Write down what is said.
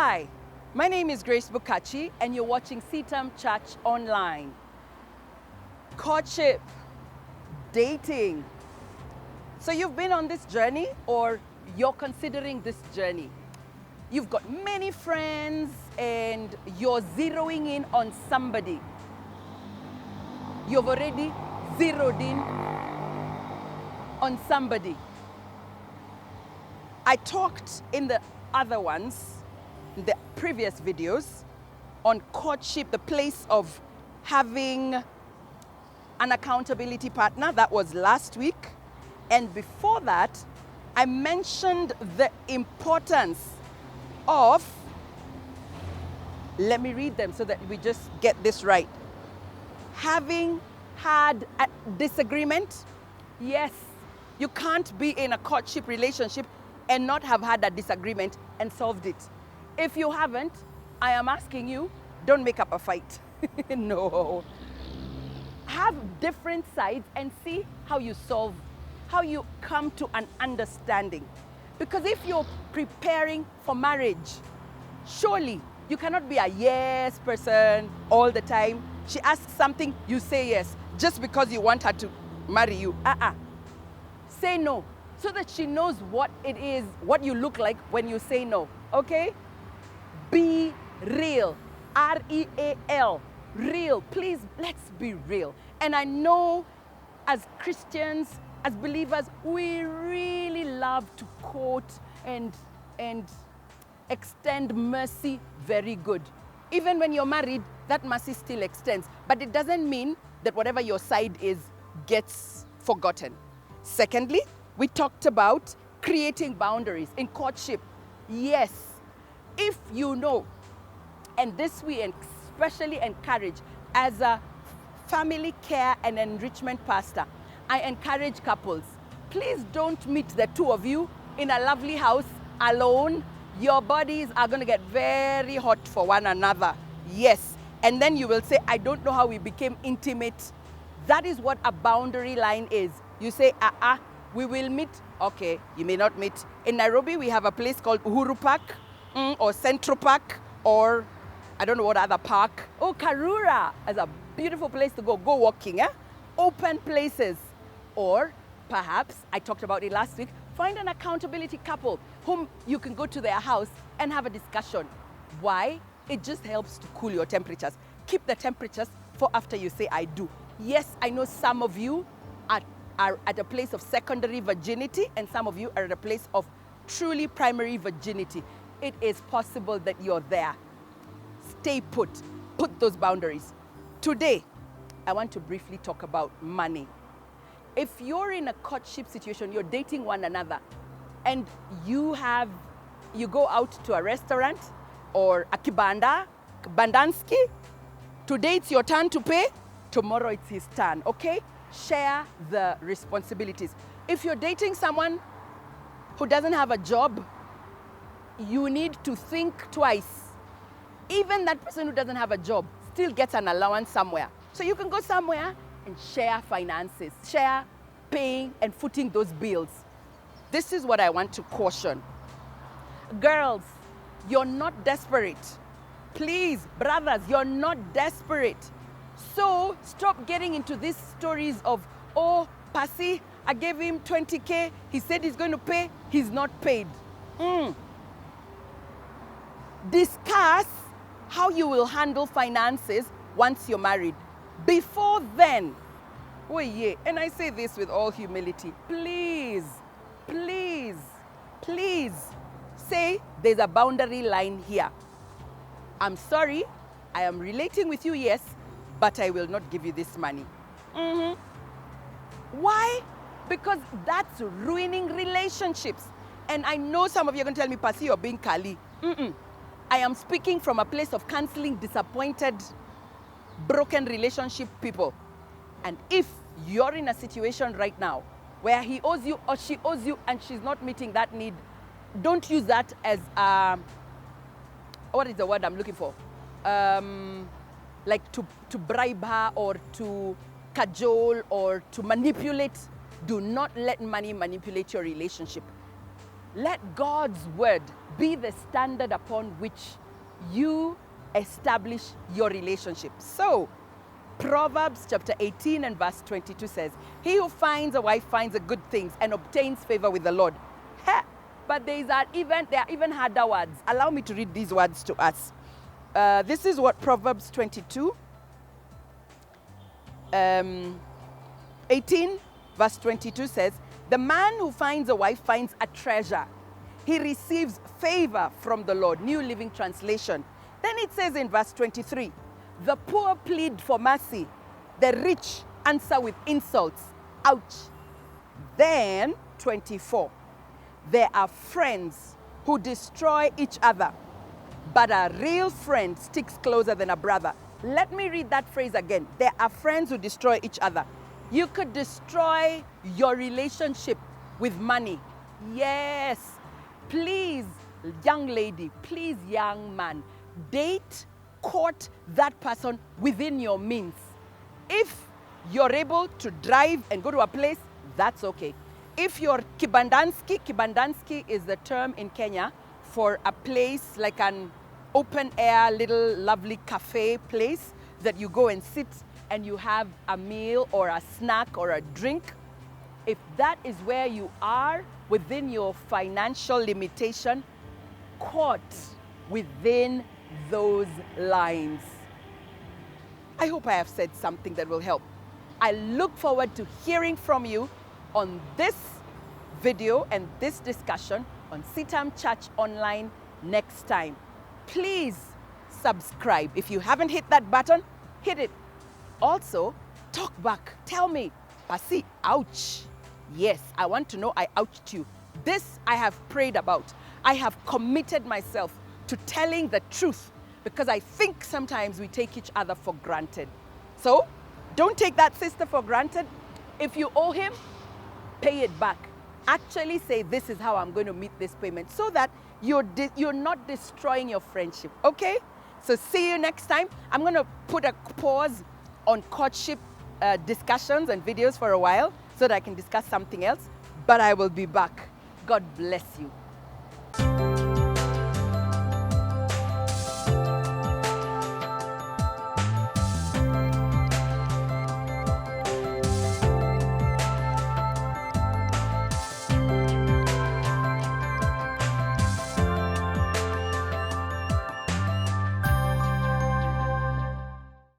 Hi, my name is Grace Bukachi and you're watching CITAM ChurchOnline. Courtship, dating. So you've been on this journey or you're considering this journey. You've got many friends and you're zeroing in on somebody. You've already zeroed in on somebody. I talked in the other ones, the previous videos, on courtship, the place of having an accountability partner. That was last week. And before that, I mentioned the importance of, let me read them so that we just get this right. Having had a disagreement. Yes, you can't be in a courtship relationship and not have had a disagreement and solved it. If you haven't, I am asking you, don't make up a fight. No. Have different sides and see how you solve, how you come to an understanding. Because if you're preparing for marriage, surely you cannot be a yes person all the time. She asks something, you say yes, just because you want her to marry you. Say no, so that she knows what it is, what you look like when you say no, okay? Be real, R-E-A-L, real. Please, let's be real. And I know as Christians, as believers, we really love to quote and extend mercy very good. Even when you're married, that mercy still extends. But it doesn't mean that whatever your side is gets forgotten. Secondly, we talked about creating boundaries in courtship. Yes, if you know, and this we especially encourage as a family care and enrichment pastor, I encourage couples, please don't meet the two of you in a lovely house alone. Your bodies are going to get very hot for one another. Yes. And then you will say, I don't know how we became intimate. That is what a boundary line is. You say, we will meet. Okay, you may not meet. In Nairobi, we have a place called Uhuru Park or Central Park, or I don't know what other park. Oh, Karura is a beautiful place to go walking. Open places. Or perhaps, I talked about it last week, find an accountability couple whom you can go to their house and have a discussion. Why? It just helps to cool your temperatures. Keep the temperatures for after you say I do. Yes, I know some of you are at a place of secondary virginity and some of you are at a place of truly primary virginity. It is possible that you're there. Stay put. Put those boundaries. Today, I want to briefly talk about money. If you're in a courtship situation, you're dating one another, and you go out to a restaurant or a kibanda, bandanski, today it's your turn to pay, tomorrow it's his turn, okay? Share the responsibilities. If you're dating someone who doesn't have a job, you need to think twice. Even that person who doesn't have a job still gets an allowance somewhere. So you can go somewhere and share finances, share paying and footing those bills. This is what I want to caution. Girls, you're not desperate. Please, brothers, you're not desperate. So stop getting into these stories of, oh, Pasi, I gave him 20K, he said he's going to pay, he's not paid. Discuss how you will handle finances once you're married. Before then, oh yeah, and I say this with all humility, please, please, please say there's a boundary line here. I'm sorry, I am relating with you, yes, but I will not give you this money. Why? Because that's ruining relationships. And I know some of you are going to tell me, Pasi, you're being Kali. I am speaking from a place of counseling disappointed, broken relationship people. And if you're in a situation right now where he owes you or she owes you and she's not meeting that need, don't use that as, what is the word I'm looking for? Like to bribe her or to cajole or to manipulate. Do not let money manipulate your relationship. Let God's word be the standard upon which you establish your relationship. So, Proverbs chapter 18 and verse 22 says, he who finds a wife finds a good thing and obtains favor with the Lord. But there are even harder words. Allow me to read these words to us. This is what Proverbs 22, 18 verse 22 says, the man who finds a wife finds a treasure. He receives favor from the Lord. New Living Translation. Then it says in verse 23, the poor plead for mercy. The rich answer with insults. Ouch. Then 24, there are friends who destroy each other, but a real friend sticks closer than a brother. Let me read that phrase again. There are friends who destroy each other. You could destroy your relationship with money. Yes. Please, young lady, please, young man, date, court that person within your means. If you're able to drive and go to a place, that's okay. If you're kibandansky is the term in Kenya for a place like an open air, little lovely cafe place that you go and sit and you have a meal or a snack or a drink. If that is where you are within your financial limitation, court within those lines. I hope I have said something that will help. I look forward to hearing from you on this video and this discussion on CITAM Church Online next time. Please subscribe. If you haven't hit that button, hit it. Also, talk back. Tell me, Pasi, ouch. Yes, I want to know I ouched you. This I have prayed about. I have committed myself to telling the truth because I think sometimes we take each other for granted. So, don't take that sister for granted. If you owe him, pay it back. Actually say, this is how I'm going to meet this payment so that you're not destroying your friendship, okay? So see you next time. I'm going to put a pause on courtship discussions and videos for a while so that I can discuss something else, but I will be back. God bless you.